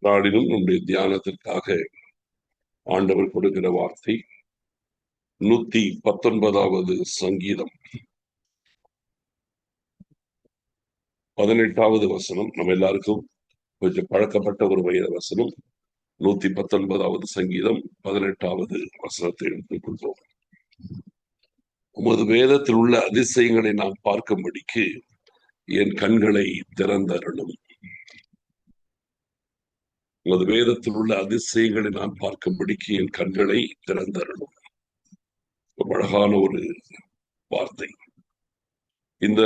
நாளிலும் நம்முடைய தியானத்திற்காக ஆண்டவர் கொடுக்கிற வார்த்தை 119வது சங்கீதம் 18வது வசனம். நம்ம எல்லாருக்கும் கொஞ்சம் பழக்கப்பட்ட ஒரு வேத வசனம். 119வது சங்கீதம் 18வது வசனத்தை எடுத்துக் கொள்வோம். உமது வேதத்தில் உள்ள அதிசயங்களை நான் பார்க்கும்படிக்கு என் கண்களை திறந்தருளும். உமது வேதத்தில் உள்ள அதிசயங்களை நான் பார்க்கும்படிக்கு என் கண்களை திறந்தருளும். அழகான ஒரு வார்த்தை. இந்த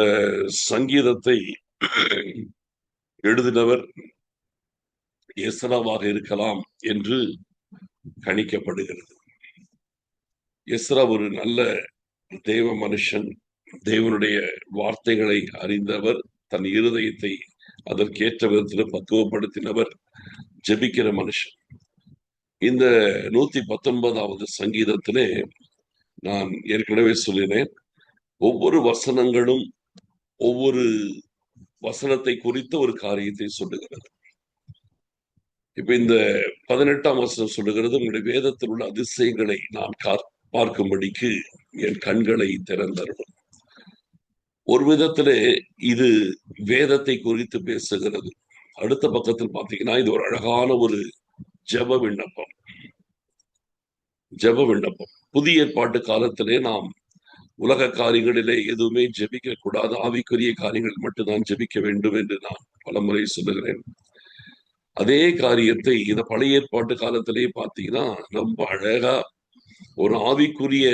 சங்கீதத்தை எழுதினவர் எஸ்ராவாக இருக்கலாம் என்று கணிக்கப்படுகிறது. எஸ்ரா ஒரு நல்ல தேவ மனுஷன், தேவனுடைய வார்த்தைகளை அறிந்தவர், தன் இருதயத்தை அதற்கேற்ற விதத்தில் பக்குவப்படுத்தினவர், ஜெபிக்கிற மனுஷன். இந்த 119வது சங்கீதத்திலே நான் ஏற்கனவே சொல்லினேன், ஒவ்வொரு வசனங்களும் ஒவ்வொரு வசனத்தை குறித்த ஒரு காரியத்தை சொல்லுகிறது. இப்ப இந்த 18ஆம் வசனம் சொல்லுகிறது, உங்களுடைய வேதத்தில் உள்ள அதிசயங்களை நான் பார்க்கும்படிக்கு என் கண்களை திறந்தருளும். ஒரு விதத்திலே இது வேதத்தை குறித்து பேசுகிறது. அடுத்த பக்கத்தில் பார்த்தீங்கன்னா இது ஒரு அழகான ஒரு ஜெப விண்ணப்பம். புதிய ஏற்பாட்டு காலத்திலே நாம் உலக காரியங்களிலே எதுவுமே ஜெபிக்க கூடாது, ஆவிக்குரிய காரியங்கள் மட்டும்தான் ஜெபிக்க வேண்டும் என்று நான் பலமுறை சொல்லுகிறேன். அதே காரியத்தை இந்த பழைய ஏற்பாட்டு காலத்திலே பார்த்தீங்கன்னா ரொம்ப அழகா ஒரு ஆவிக்குரிய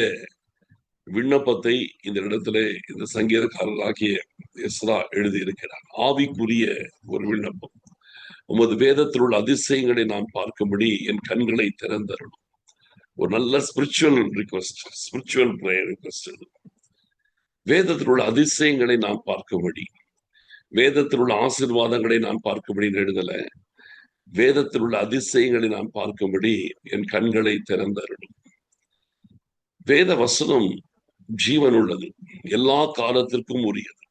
விண்ணப்பத்தை இந்த இடத்திலே இந்த சங்கீதக்காரராகிய எஸ்ரா எழுதியிருக்கிறார். ஆவிக்குரிய ஒரு விண்ணப்பம். உமது வேதத்தில் உள்ள அதிசயங்களை நான் பார்க்கும்படி என் கண்களை திறந்தருளும். ஒரு நல்ல spiritual request, spiritual prayer request. வேதத்தில் உள்ள அதிசயங்களை நான் பார்க்கும்படி, வேதத்தில் உள்ள ஆசீர்வாதங்களை நான் பார்க்கும்படி எழுதல, வேதத்தில் உள்ள அதிசயங்களை நான் பார்க்கும்படி என் கண்களை திறந்தருளும். வேத வசனம் ஜீவன் உள்ளது, எல்லா காலத்திற்கும் உரியது.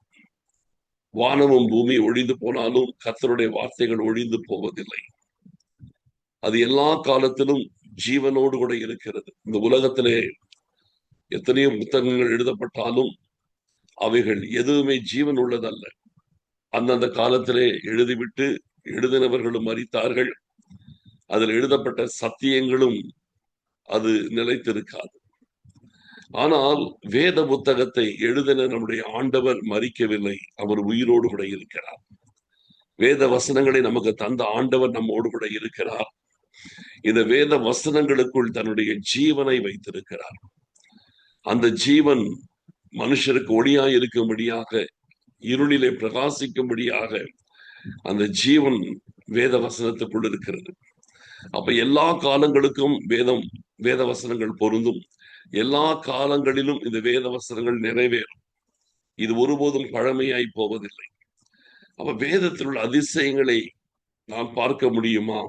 வானமும் பூமி ஒழிந்து போனாலும் கர்த்தருடைய வார்த்தைகள் ஒழிந்து போவதில்லை. அது எல்லா காலத்திலும் ஜீவனோடு கூட இருக்கிறது. இந்த உலகத்திலே எத்தனையோ புத்தகங்கள் எழுதப்பட்டாலும் அவைகள் எதுவுமே ஜீவன் உள்ளதல்ல. அந்தந்த காலத்திலே எழுதிவிட்டு எழுதினவர்களும் மரித்தார்கள். அதில் எழுதப்பட்ட சத்தியங்களும் அது நிலைத்திருக்காது. ஆனால் வேத புத்தகத்தை எழுதின நம்முடைய ஆண்டவர் மரிக்கவில்லை, அவர் உயிரோடு கூட இருக்கிறார். வேத வசனங்களை நமக்கு தந்த ஆண்டவர் நம்மோடு கூட இருக்கிறார். இந்த வேத வசனங்களுக்குள் தன்னுடைய ஜீவனை வைத்திருக்கிறார். அந்த ஜீவன் மனுஷருக்கு ஒளியாய் இருக்கும்படியாக, இருளிலே பிரகாசிக்கும்படியாக அந்த ஜீவன் வேத வசனத்துக்குள் இருக்கிறது. அப்ப எல்லா காலங்களுக்கும் வேத வசனங்கள் பொருந்தும். எல்லா காலங்களிலும் இந்த வேத வசனங்கள் நிறைவேறும். இது ஒருபோதும் பழமையாய் போவதில்லை. அப்ப வேதத்தில் உள்ள அதிசயங்களை நாம் பார்க்க முடியுமா?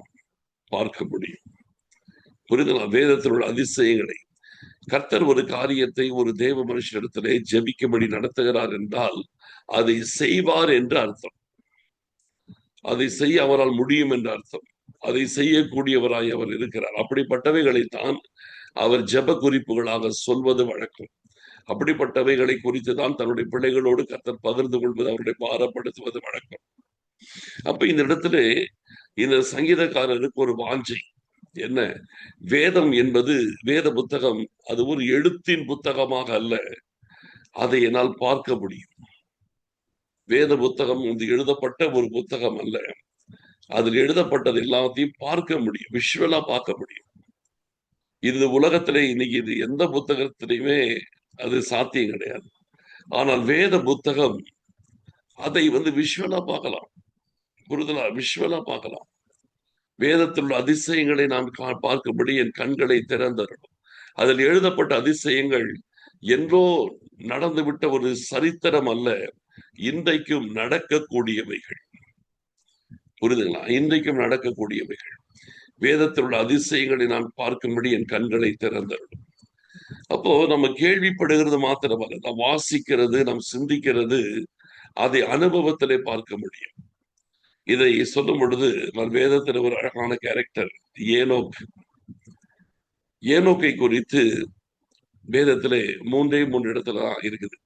பார்க்க முடியும். புரிதலா? வேதத்தில் உள்ள அதிசயங்களை கர்த்தர் ஒரு காரியத்தை ஒரு தேவ மனுஷனிடத்திலே ஜெபிக்கும்படி நடத்துகிறார் என்றால் அதை செய்வார் என்று அர்த்தம். அதை செய்ய அவரால் முடியும் என்று அர்த்தம். அதை செய்யக்கூடியவராய் அவர் இருக்கிறார். அப்படிப்பட்டவைகளைத்தான் அவர் ஜெப குறிப்புகளாக சொல்வது வழக்கம். அப்படிப்பட்டவைகளை குறித்துதான் தன்னுடைய பிள்ளைகளோடு கர்த்தர் பகிர்ந்து கொள்வது, அவருடைய பாரப்படுத்துவது வழக்கம். அப்ப இந்த இடத்துல இந்த சங்கீதக்காரருக்கு ஒரு வாஞ்சை என்ன? வேதம் என்பது, வேத புத்தகம் அது ஒரு எழுத்தின் புத்தகமாக அல்ல, அதை என்னால் பார்க்க முடியும். வேத புத்தகம் வந்து எழுதப்பட்ட ஒரு புத்தகம் அல்ல, அதில் எழுதப்பட்டது எல்லாத்தையும் பார்க்க முடியும், விஷுவலா பார்க்க முடியும். இது உலகத்திலே இன்னைக்கு இது எந்த புத்தகத்திலையுமே அது சாத்தியம் கிடையாது. ஆனால் வேத புத்தகம் அதை வந்து விஷுவலா பார்க்கலாம், புரிதலா? விஷுவலா பார்க்கலாம். வேதத்தில் உள்ள அதிசயங்களை நாம் பார்க்கும்படி என் கண்களை திறந்தருளும். அதில் எழுதப்பட்ட அதிசயங்கள் என்றோ நடந்துவிட்ட ஒரு சரித்திரம் அல்ல, இன்றைக்கும் நடக்கக்கூடியவைகள். புரிதுங்களா? இன்றைக்கும் நடக்கக்கூடியவைகள். வேதத்தில் உள்ள அதிசயங்களை நான் பார்க்கும்படி என் கண்களை திறந்தருளும். அப்போ நம்ம கேள்விப்படுகிறது மாத்திரமல்ல, நாம் வாசிக்கிறது, நாம் சிந்திக்கிறது, அதை அனுபவத்திலே பார்க்க முடியும். இதை சொல்லும் பொழுது நான் வேதத்தில் ஒரு அழகான கேரக்டர் ஏனோக். ஏனோக்கை குறித்து வேதத்திலே மூன்று இடத்துல தான் இருக்குது.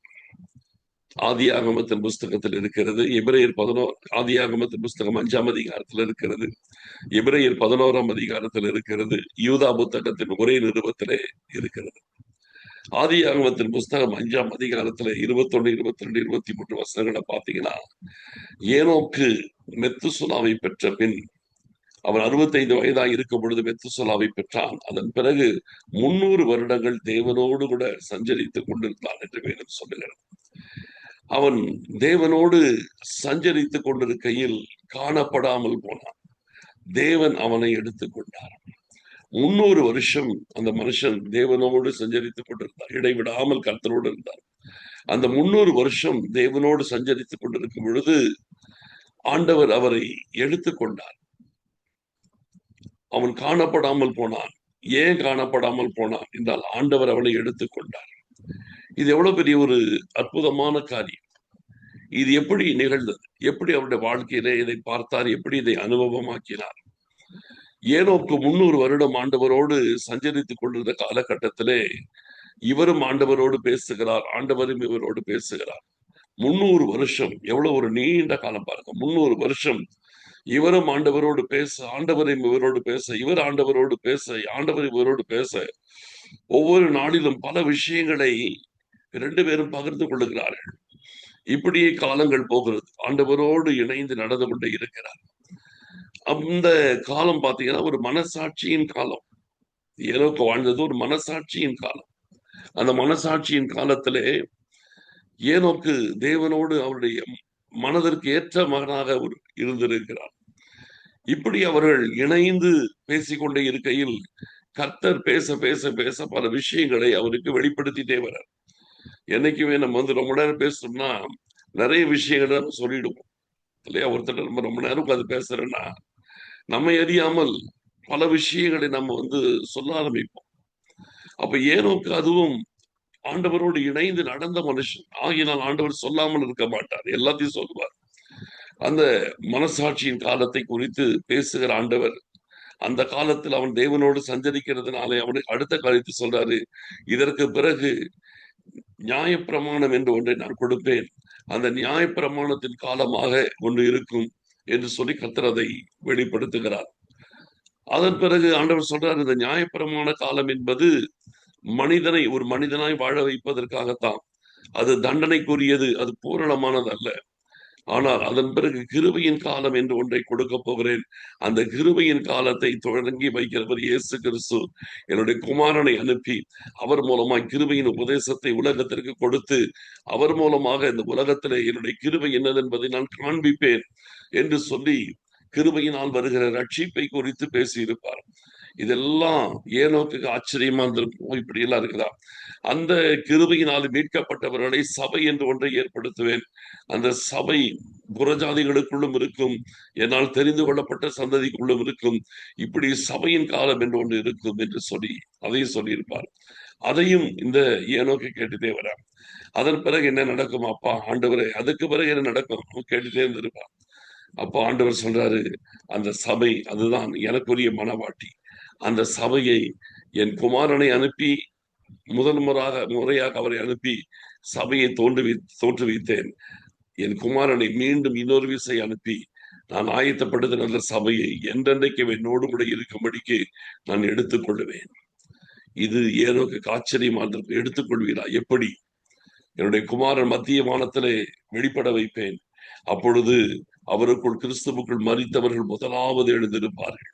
ஆதியாகமத்தின் புஸ்தகத்தில் இருக்கிறது. எபிரேயர் 11 ஆதியாகமத்தின் புஸ்தகம் 5ஆம் அதிகாரத்தில் இருக்கிறது. எபிரேயர் 11ஆம் அதிகாரத்தில் இருக்கிறது. யூதா புத்தகத்தின் ஒரே நிருபத்திலே இருக்கிறது. ஆதியாகமத்தின் புஸ்தகம் 5ஆம் அதிகாரத்துல 21, 22, 23 வசனங்களை பார்த்தீங்கன்னா, ஏனோக்கு மெத்துசுலாவை பெற்ற பின் அவன் 65 வயதாக இருக்கும் பொழுது மெத்துசுலாவை பெற்றான். அதன் பிறகு 300 வருடங்கள் தேவனோடு கூட சஞ்சரித்துக் கொண்டிருந்தான் என்று வேதம் சொல்லுகிறது. அவன் தேவனோடு சஞ்சரித்துக் கொண்டிருக்கையில் காணப்படாமல் போனான். தேவன் அவனை எடுத்துக் கொண்டார். 300 வருஷம் அந்த மனுஷன் தேவனோடு சஞ்சரித்துக் கொண்டிருந்தார். இடைவிடாமல் கர்த்தரோடு இருந்தார். அந்த 300 வருஷம் தேவனோடு சஞ்சரித்துக் கொண்டிருக்கும் பொழுது ஆண்டவர் அவரை எடுத்துக்கொண்டார். அவன் காணப்படாமல் போனான். ஏன் காணப்படாமல் போனான் என்றால் ஆண்டவர் அவனை எடுத்துக்கொண்டார். இது எவ்வளவு பெரிய ஒரு அற்புதமான காரியம். இது எப்படி நிகழ்ந்தது? எப்படி அவருடைய வாழ்க்கையிலே இதை பார்த்தார்? எப்படி இதை அனுபவமாக்கினார்? ஏனோக்கு 300 வருடம் ஆண்டவரோடு சஞ்சரித்துக் கொண்டிருந்த காலகட்டத்திலே இவரும் ஆண்டவரோடு பேசுகிறார், ஆண்டவரும் இவரோடு பேசுகிறார். 300 வருஷம் எவ்வளவு ஒரு நீண்ட காலம் பாருங்க. 300 வருஷம் இவரும் ஆண்டவரோடு பேச, ஆண்டவரையும் இவரோடு பேச, இவர் ஆண்டவரோடு பேச, ஆண்டவர் இவரோடு பேச, ஒவ்வொரு நாளிலும் பல விஷயங்களை 2 பேரும் பகிர்ந்து கொள்ளுகிறார்கள். இப்படியே காலங்கள் போகிறது. ஆண்டவரோடு இணைந்து நடந்து கொண்டே இருக்கிறார். அந்த காலம் பாத்தீங்கன்னா ஒரு மனசாட்சியின் காலம். ஏனோக்கு வாழ்ந்தது ஒரு மனசாட்சியின் காலம். அந்த மனசாட்சியின் காலத்திலே ஏனோக்கு தேவனோடு அவருடைய மனதிற்கு ஏற்ற மகனாக இருந்திருக்கிறார். இப்படி அவர்கள் இணைந்து பேசிக்கொண்டே இருக்கையில் கர்த்தர் பேச பேச பேச பல விஷயங்களை அவருக்கு வெளிப்படுத்திட்டே வர்றார். என்னைக்குமே நம்ம ரொம்ப நேரம் பேசணும்னா நிறைய விஷயங்களை நம்ம சொல்லிடுவோம் இல்லையா? ஒருத்தர் நம்ம ரொம்ப நேரம் அது பேசுறேன்னா நம்ம அறியாமல் பல விஷயங்களை நம்ம சொல்ல ஆரம்பிப்போம். அப்ப ஏனோக்கு அதுவும் ஆண்டவரோடு இணைந்து நடந்த மனுஷன் ஆகினால் ஆண்டவர் சொல்லாமல் இருக்க மாட்டார், எல்லாத்தையும் சொல்லுவார். அந்த மனசாட்சியின் காலத்தை குறித்து பேசுகிற ஆண்டவர் அந்த காலத்தில் அவன் தேவனோடு சஞ்சரிக்கிறதுனாலே அவனுக்கு அடுத்த காரியத்தை சொல்றாரு, இதற்கு பிறகு நியாயப்பிரமாணம் என்று ஒன்றை நான் கொடுப்பேன், அந்த நியாயப்பிரமாணத்தின் காலமாக ஒன்று இருக்கும் என்று சொல்லி கர்த்தர் அதை வெளிப்படுத்துகிறார். அதன் பிறகு ஆண்டவர் சொல்றார், இந்த நியாயப்பிரமாண காலம் என்பது மனிதனை ஒரு மனிதனாய் வாழ வைப்பதற்காகத்தான். அது தண்டனைக்குரியது, அது பூரணமானது அல்ல. ஆனால் அதன் பிறகு கிருபையின் காலம் என்று ஒன்றை கொடுக்க போகிறேன். அந்த கிருபையின் காலத்தை தொடங்கி வைக்கிறவர் இயேசு கிறிஸ்து என்னுடைய குமாரனை அனுப்பி அவர் மூலமாய் கிருபையின் உபதேசத்தை உலகத்திற்கு கொடுத்து அவர் மூலமாக இந்த உலகத்திலே என்னுடைய கிருபை என்னது என்பதை நான் காண்பிப்பேன் என்று சொல்லி கிருபையினால் வருகிற ரட்சிப்பை குறித்து பேசியிருப்பார். இதெல்லாம் ஏனோக்கு ஆச்சரியமா இருந்திருக்கும். இப்படி எல்லாம் இருக்குதா? அந்த கிருபையினால் மீட்கப்பட்டவர்களை சபை என்று ஒன்றை ஏற்படுத்துவேன். அந்த சபை புறஜாதிகளுக்குள்ளும் இருக்கும், என்னால் தெரிந்து கொள்ளப்பட்ட சந்ததிக்குள்ளும் இருக்கும். இப்படி சபையின் காலம் என்று ஒன்று இருக்கும் என்று சொல்லி அதையும் சொல்லியிருப்பார். அதையும் இந்த ஏனோக்கு கேட்டுட்டே வர, அதன் பிறகு என்ன நடக்கும் அப்பா ஆண்டவரே, அதுக்கு பிறகு என்ன நடக்கும் கேட்டுட்டே இருந்திருப்பார். அப்போ ஆண்டவர் சொல்றாரு, அந்த சபை அதுதான் எனக்குரிய மனவாட்டி. அந்த சபையை என் குமாரனை அனுப்பி முதல் முறையாக அவரை அனுப்பி சபையை தோற்றுவித்தேன். என் குமாரனை மீண்டும் இன்னொரு விசை அனுப்பி நான் ஆயத்தப்படுத்தின அந்த சபையை என்றென்றைக்கு என்னோடு கூட இருக்கும்படிக்கு நான் எடுத்துக்கொள்ளுவேன். இது ஏனோக்கு ஆச்சரியமா இருந்திருக்கும். எடுத்துக்கொள்வீரா? எப்படி? என்னுடைய குமாரன் மத்திய வானத்திலே வெளிப்பட வைப்பேன். அப்பொழுது அவருக்குள் கிறிஸ்துவுக்குள் மரித்தவர்கள் முதலாவது எழுந்திருப்பார்கள்.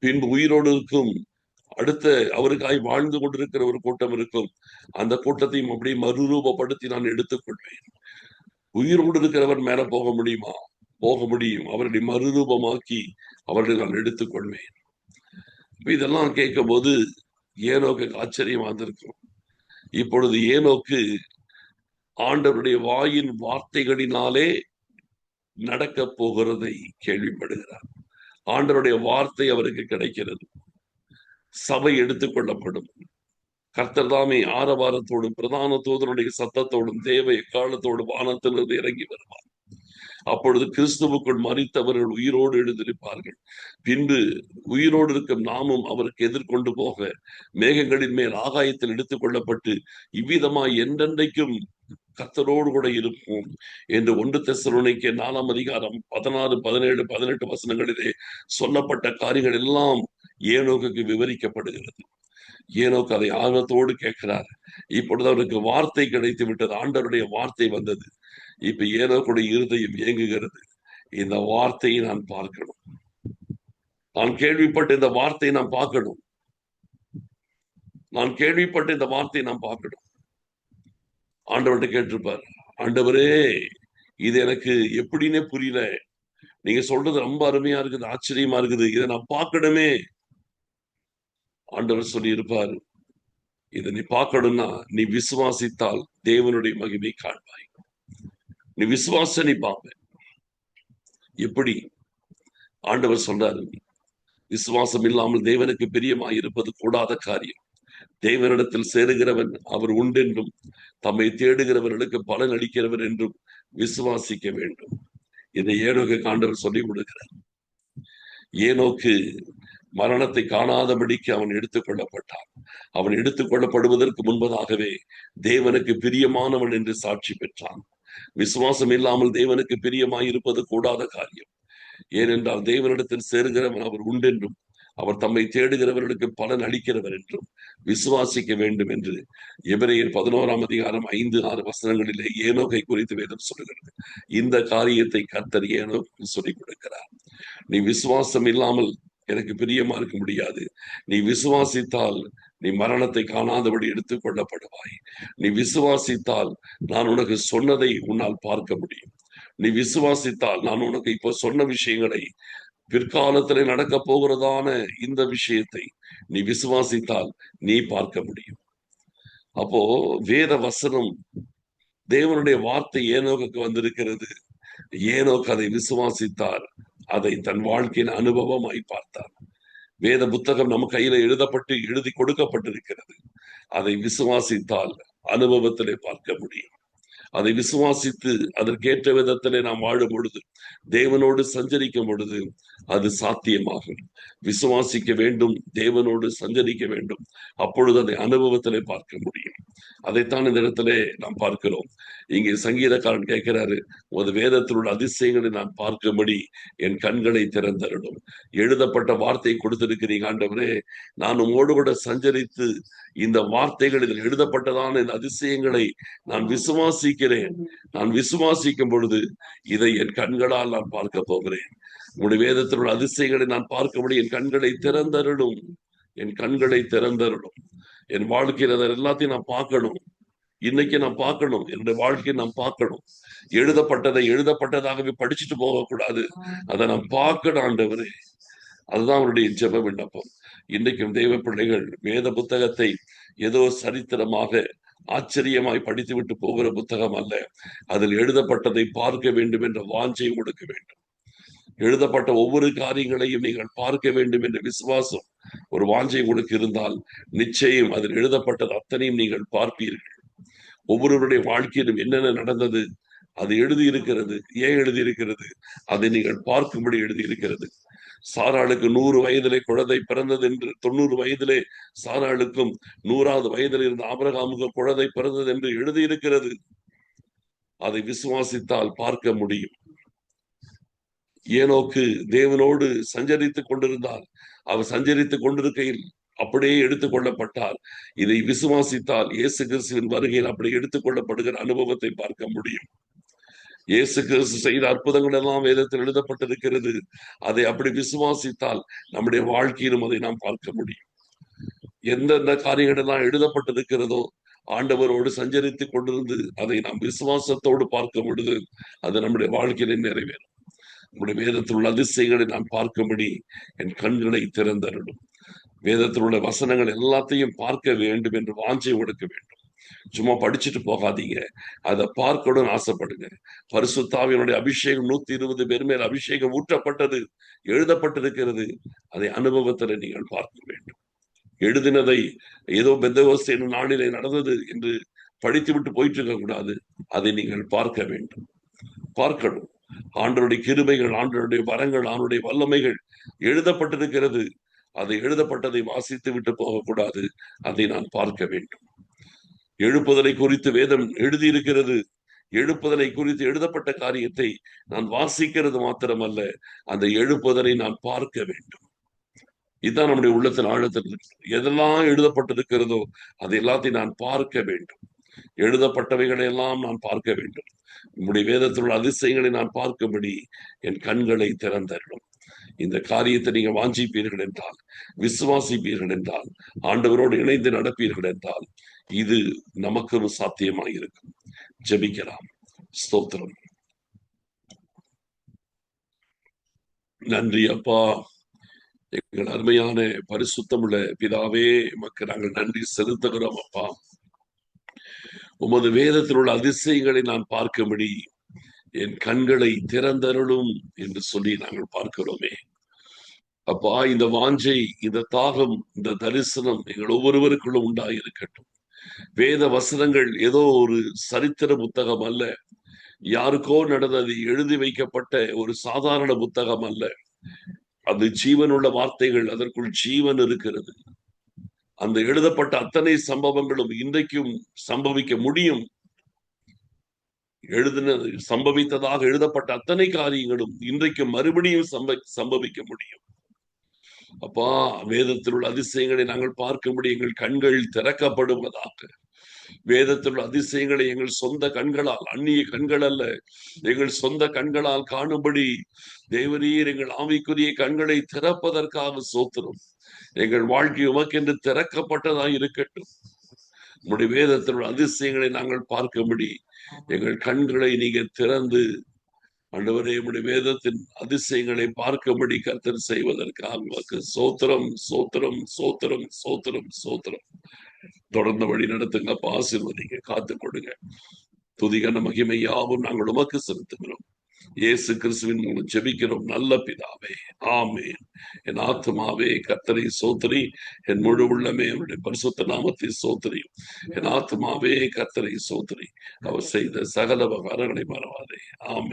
பின்பு உயிரோடு இருக்கும் அடுத்த அவருக்காய் வாழ்ந்து கொண்டிருக்கிற ஒரு கூட்டம் இருக்கும். அந்த கூட்டத்தையும் அப்படியே மறுரூபப்படுத்தி நான் எடுத்துக்கொள்வேன். உயிரோடு இருக்கிறவர் மேல போக முடியுமா? போக முடியும். அவருடைய மறுரூபமாக்கி அவர்களை நான் எடுத்துக்கொள்வேன். இதெல்லாம் கேட்கும் போது ஏனோக்கு ஆச்சரியமா இருந்திருக்கும். இப்பொழுது ஏனோக்கு ஆண்டவருடைய வாயின் வார்த்தைகளினாலே நடக்க போகிறதை கேள்விப்படுகிறார். ஆண்டவருடைய வார்த்தை அவருக்கு கிடைக்கிறது. சபை எடுத்துக்கொள்ளப்படும். கர்த்தர் தாமே ஆரவாரத்தோடும் பிரதான தூதனுடைய சத்தத்தோடும் தேவ எக்காலத்தோடும் வானத்திலிருந்து இறங்கி வருவார். அப்பொழுது கிறிஸ்துவுக்குள் மரித்தவர்கள் உயிரோடு எழுந்திருப்பார்கள். பின்பு உயிரோடு இருக்கும் நாமும் அவருக்கு எதிர்கொண்டு போக மேகங்களின் மேல் ஆகாயத்தில் எடுத்துக் கொள்ளப்பட்டு இவ்விதமாய் என்றென்றைக்கும் கர்த்தரோடு கூட இருப்போம் என்று 1 தெசலோனிக்கேயர் 4 அதிகாரம் 16, 17, 18 வசனங்களிலே சொல்லப்பட்ட காரியங்கள் எல்லாம் ஏனோக்குக்கு விவரிக்கப்படுகிறது. ஏனோக்கு அதை ஆர்வத்தோடு கேட்கிறார். இப்பொழுது அவருக்கு வார்த்தை கிடைத்து விட்டது. ஆண்டவருடைய வார்த்தை வந்தது. இப்ப ஏனோக்குடைய இருதயம் இயங்குகிறது. இந்த வார்த்தையை நான் பார்க்கணும். நான் கேள்விப்பட்ட இந்த வார்த்தையை நான் பார்க்கணும். நான் கேள்விப்பட்ட இந்த வார்த்தையை நான் பார்க்கணும். ஆண்டவர்கிட்ட கேட்டிருப்பார், ஆண்டவரே இது எனக்கு எப்படின்னே புரியல, நீங்க சொல்றது ரொம்ப அருமையா இருக்குது, ஆச்சரியமா இருக்குது, இதை நான் பார்க்கணுமே. ஆண்டவர் சொல்லி இருப்பார், இதை நீ பார்க்கணும்னா நீ விசுவாசித்தால் தேவனுடைய மகிமை காண்பாய். நீ விசுவாச நீ பார்ப்ப. எப்படி? ஆண்டவர் சொல்றாரு, விசுவாசம் இல்லாமல் தேவனுக்கு பிரியமாய் இருப்பது கூடாத காரியம். தேவனிடத்தில் சேருகிறவன் அவர் உண்டென்றும் தம்மை தேடுகிறவர்களுக்கு பலன் அளிக்கிறவர் என்றும் விசுவாசிக்க வேண்டும். இதை ஏனோக்கு ஆண்டவர் சொல்லிக் கொடுக்கிறார். ஏனோக்கு மரணத்தை காணாதபடிக்கு அவன் எடுத்துக் கொள்ளப்பட்டான். அவன் எடுத்துக் கொள்ளப்படுவதற்கு முன்பதாகவே தேவனுக்கு பிரியமானவன் என்று சாட்சி பெற்றான். விசுவாசம் இல்லாமல் தேவனுக்கு பிரியமாய் இருப்பது கூடாத காரியம். ஏனென்றால் தேவனிடத்தில் சேருகிறவன் அவர் உண்டென்றும் அவர் தம்மை தேடுகிறவர்களுக்கு பலன் அளிக்கிறவர் என்றும் விசுவாசிக்க வேண்டும் என்று எபிரேயர் 11 அதிகாரம் 5, 6 வசனங்களிலே ஏனோக்கை குறித்து வேதம் சொல்லுகிறது. இந்த காரியத்தை கர்த்தர் ஏனோக்கு சொல்லிக் கொடுக்கிறார். நீ விசுவாசம் இல்லாமல் எனக்கு பிரியமா இருக்க முடியாது. நீ விசுவாசித்தால் நீ மரணத்தை காணாதபடி எடுத்துக் கொள்ளப்படுவாய். நீ விசுவாசித்தால் நான் உனக்கு சொன்னதை உன்னால் பார்க்க முடியும். நீ விசுவாசித்தால் நான் உனக்கு இப்போ சொன்ன விஷயங்களை, பிற்காலத்திலே நடக்க போகிறதான இந்த விஷயத்தை நீ விசுவாசித்தால் நீ பார்க்க முடியும். அப்போ வேத வசனம், தேவனுடைய வார்த்தை ஏனோக்கு வந்திருக்கிறது. ஏனோக்கு அதை விசுவாசித்தார். அதை தன் வாழ்க்கையின் அனுபவமாய் பார்த்தார். வேத புத்தகம் நம்ம கையில எழுதி கொடுக்கப்பட்டிருக்கிறது. அதை விசுவாசித்தால் அனுபவத்திலே பார்க்க முடியும். அதை விசுவாசித்து அதற்கேற்ற விதத்திலே நாம் வாழும் பொழுது, தேவனோடு சஞ்சரிக்கும் பொழுது அது சாத்தியமாகும். விசுவாசிக்க வேண்டும், தேவனோடு சஞ்சரிக்க வேண்டும். அப்பொழுது அதை அனுபவத்திலே பார்க்க முடியும். அதைத்தான் இந்த இடத்திலே நாம் பார்க்கிறோம். இங்கே சங்கீதக்காரன் கேட்கிறாரு, ஒரு வேதத்தில் உள்ள அதிசயங்களை நான் பார்க்கும்படி என் கண்களை திறந்தருடும். எழுதப்பட்ட வார்த்தை கொடுத்திருக்கிறீங்க ஆண்டவரே, நான் உங்களோடு கூட சஞ்சரித்து இந்த வார்த்தைகள் இதில் எழுதப்பட்டதான இந்த அதிசயங்களை நான் விசுவாசிக்கிறேன். நான் விசுவாசிக்கும் பொழுது இதை என் கண்களால் நான் பார்க்க போகிறேன். உங்களுடைய வேதத்தில் உள்ள அதிசயங்களை நான் பார்க்கும்படி என் கண்களை திறந்தருடும். என் கண்களை திறந்தருடும். என் வாழ்க்கையில் அதை எல்லாத்தையும் நான் பார்க்கணும். இன்னைக்கு நான் பார்க்கணும். என்னுடைய வாழ்க்கையை நான் பார்க்கணும். எழுதப்பட்டதை எழுதப்பட்டதாகவே படிச்சுட்டு போகக்கூடாது. அதை நான் பார்க்கணும் ஆண்டவரே. அதுதான் அவருடைய ஜெப விண்ணப்பம். இன்றைக்கும் தெய்வ பிள்ளைகள் வேத புத்தகத்தை ஏதோ சரித்திரமாக ஆச்சரியமாய் படித்து விட்டு போகிற புத்தகம் அல்ல. அதில் எழுதப்பட்டதை பார்க்க வேண்டும் என்ற வாஞ்சை கொடுக்க வேண்டும். எழுதப்பட்ட ஒவ்வொரு காரியங்களையும் நீங்கள் பார்க்க வேண்டும் என்ற விசுவாசம், ஒரு வாஞ்சை உங்களுக்கு இருந்தால் நிச்சயம் அதில் எழுதப்பட்டது அத்தனையும் நீங்கள் பார்ப்பீர்கள். ஒவ்வொருவருடைய வாழ்க்கையிலும் என்னென்ன நடந்தது அது எழுதியிருக்கிறது. ஏன் எழுதியிருக்கிறது? அதை நீங்கள் பார்க்கும்படி எழுதியிருக்கிறது. சாராளுக்கு 100 வயதிலே குழந்தை பிறந்தது என்று, 90 வயதிலே சாராளுக்கும் 100வது வயதில் இருந்த ஆபிரகாமுக்கு குழந்தை பிறந்தது என்று எழுதியிருக்கிறது. அதை விசுவாசித்தால் பார்க்க முடியும். ஏனோக்கு தேவனோடு சஞ்சரித்துக் கொண்டிருந்தார். அவர் சஞ்சரித்துக் கொண்டிருக்கையில் அப்படியே எடுத்துக் கொள்ளப்பட்டார். இதை விசுவாசித்தால் இயேசு கிறிஸ்துவின் வருகையில் அப்படி எடுத்துக் கொள்ளப்படுகிற அனுபவத்தை பார்க்க முடியும். இயேசு கிறிஸ்து செய்த அற்புதங்கள் எல்லாம் வேதத்தில் எழுதப்பட்டிருக்கிறது. அதை அப்படி விசுவாசித்தால் நம்முடைய வாழ்க்கையிலும் அதை நாம் பார்க்க முடியும். எந்தெந்த காரியங்கள் எல்லாம் எழுதப்பட்டிருக்கிறதோ ஆண்டவரோடு சஞ்சரித்துக் கொண்டிருந்து அதை நாம் விசுவாசத்தோடு பார்க்கும் பொழுது அது நம்முடைய வாழ்க்கையிலே நிறைவேறும். நம்முடைய வேதத்தில் உள்ள அதிசயங்களை நான் பார்க்கும்படி என் கண்களை திறந்தருடும். வேதத்தில் உள்ள வசனங்கள் எல்லாத்தையும் பார்க்க வேண்டும் என்று வாஞ்சை கொடுக்க வேண்டும். சும்மா படிச்சுட்டு போகாதீங்க, அதை பார்க்கணும்னு ஆசைப்படுங்க. பரிசுத்த ஆவியினுடைய அபிஷேகம் 120 பேர் மேல் அபிஷேகம் ஊற்றப்பட்டது, எழுதப்பட்டிருக்கிறது. அதை அனுபவத்தில் நீங்கள் பார்க்க வேண்டும். எழுதினதை ஏதோ பெந்தகோஸ்தே நாளிலே நடந்தது என்று படித்து விட்டு போயிட்டு இருக்க கூடாது. அதை நீங்கள் பார்க்க வேண்டும், பார்க்கணும். ஆண்டவருடைய கிருபைகள், ஆண்டவருடைய வரங்கள், ஆண்டவருடைய வல்லமைகள் எழுதப்பட்டிருக்கிறது. அதை எழுதப்பட்டதை வாசித்து விட்டு போகக்கூடாது. அதை நான் பார்க்க வேண்டும். எழுப்புதலை குறித்து வேதம் எழுதியிருக்கிறது. எழுப்புதலை குறித்து எழுதப்பட்ட காரியத்தை நான் வாசிக்கிறது மாத்திரமல்ல, அந்த எழுப்புதலை நான் பார்க்க வேண்டும். இதுதான் நம்முடைய உள்ளத்தின் ஆழத்தில் எதெல்லாம் எழுதப்பட்டிருக்கிறதோ அது எல்லாத்தையும் நான் பார்க்க வேண்டும். எழுதப்பட்டவைகளை எல்லாம் நான் பார்க்க வேண்டும். நம்முடைய வேதத்தில் உள்ள அதிசயங்களை நான் பார்க்கும்படி என் கண்களை திறந்தருளும். இந்த காரியத்தை நீங்க வாஞ்சிப்பீர்கள் என்றால், விசுவாசிப்பீர்கள் என்றால், ஆண்டவரோடு இணைந்து நடப்பீர்கள் என்றால், இது நமக்கு ஒரு சாத்தியமாக இருக்கும். ஜெபிக்கலாம். ஸ்தோத்திரம். நன்றி அப்பா. எங்கள் அருமையான பரிசுத்தமுள்ள பிதாவே, எமக்கு நாங்கள் நன்றி செலுத்துகிறோம் அப்பா. உமது வேதத்தில் உள்ள அதிசயங்களை நான் பார்க்கும்படி என் கண்களை திறந்தருளும் என்று சொல்லி நாங்கள் பார்க்கிறோமே அப்பா. இந்த வாஞ்சை, இந்த தாகம், இந்த தரிசனம் எங்கள் ஒவ்வொருவருக்குள்ளும் உண்டாயிருக்கட்டும். வேத வசனங்கள் ஏதோ ஒரு சரித்திர புத்தகம் அல்ல, யாருக்கோ நடந்தது எழுதி வைக்கப்பட்ட ஒரு சாதாரண புத்தகம் அல்ல. அது ஜீவனுள்ள வார்த்தைகள், அதற்குள் ஜீவன் இருக்கிறது. அந்த எழுதப்பட்ட அத்தனை சம்பவங்களும் இன்றைக்கும் சம்பவிக்க முடியும். சம்பவித்ததாக எழுதப்பட்ட அத்தனை காரியங்களும் இன்றைக்கு மறுபடியும் சம்பவிக்க முடியும். அப்பா, வேதத்தில் உள்ள அதிசயங்களை நாங்கள் பார்க்கும்படி எங்கள் கண்கள் திறக்கப்படுவதாக. வேதத்தில் உள்ள அதிசயங்களை எங்கள் சொந்த கண்களால், அந்நிய கண்கள் அல்ல, எங்கள் சொந்த கண்களால் காணும்படி தேவரீர் எங்கள் ஆவிக்குரிய கண்களை திறப்பதற்காக சோத்திரம். எங்கள் வாழ்க்கை உமக்கென்று திறக்கப்பட்டதாக இருக்கட்டும். உம்முடைய வேதத்தில் உள்ள அதிசயங்களை நாங்கள் பார்க்கும்படி எங்கள் கண்களை நீங்க திறந்து ஆண்டவரே, உம்முடைய வேதத்தின் அதிசயங்களை பார்க்கும்படி கர்த்தர் செய்வதற்காக சோத்திரம், சோத்திரம், சோத்திரம், சோத்திரம், சோத்திரம். தொடர்ந்து வழி நடத்துங்க, ஆசீர்வதிங்க, காத்துக் கொடுங்க. துதிகன மகிமை யாவும் நாங்கள் உமக்கு செலுத்துகிறோம். இயேசு கிறிஸ்துவின் மூலம் ஜெபிக்கிறோம் நல்ல பிதாவே, ஆமென். என் ஆத்துமாவே கர்த்தரை சோத்திரி, என் முழு உள்ளமே அவருடைய பரிசுத்த நாமத்தை சோத்திரி. என் ஆத்துமாவே கர்த்தரை சோத்திரி, அவர் செய்த சகல உபகாரங்களை மறவாதே. ஆமென்.